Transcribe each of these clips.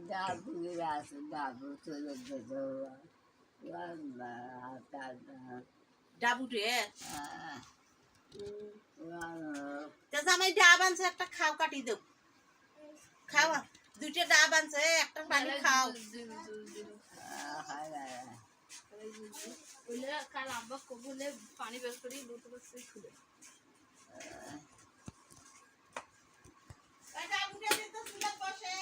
ডাবু আছে ডাবু চলে যেতে ডাবু রে জামাই ডাব আনছে একটা খাও কাটি দেব খাওয়া দুইটা ডাব আনছে একটা পানি খাও কাল আব্বা কবুলে পানি বের করি দুটো বসে খুলে ডাবুটা দিতে তুলে বসে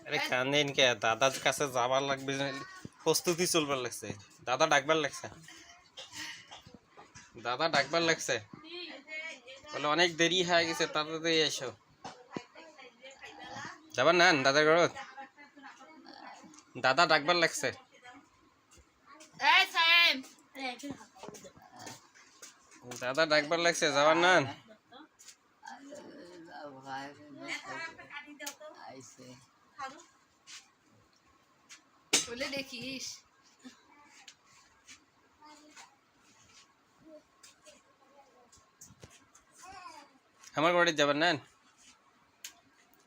আরে কান্দিন কে দাদার কাছে যাবার লাগবে প্রস্তুতি চলবার লাগছে দাদা ডাকবার লাগছে বলে অনেক দেরি হয়ে গেছে তাড়াতাড়ি এসো যাবার না দাদার ঘর দাদা ডাকবার লাগছে দাদা ডাকবার লাগছে যাবার না বলে দেখিস আমার বাড়ি যাবার না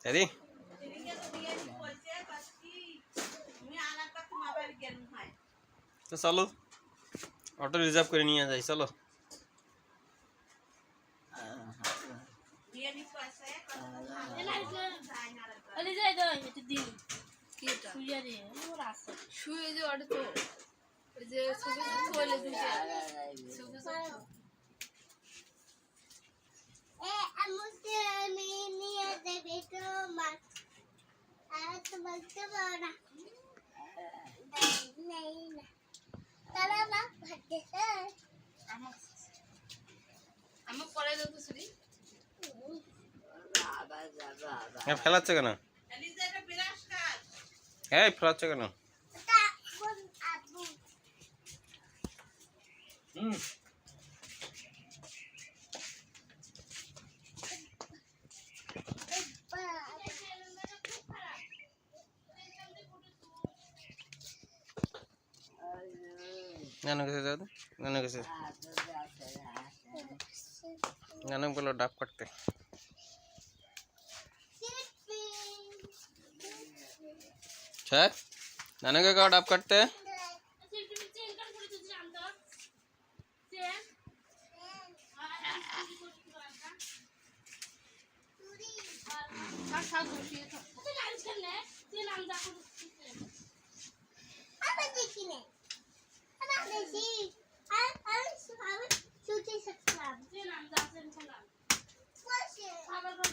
দাদি তো চলো অটো রিজার্ভ করে নিয়ে যাই চলো শুয়ে যে অটো তো ওই যে ছবি তোলে দুইটা আমার পরে দাও তো ছবি ফেলাচ্ছে কেন হ্যাঁ ফেলাচ্ছে কেন নানু কাছে যাও নানু কাছে নানু বলো ডাব কাটতে স্যার নানুকে কাও ডাব কাটতে খাবার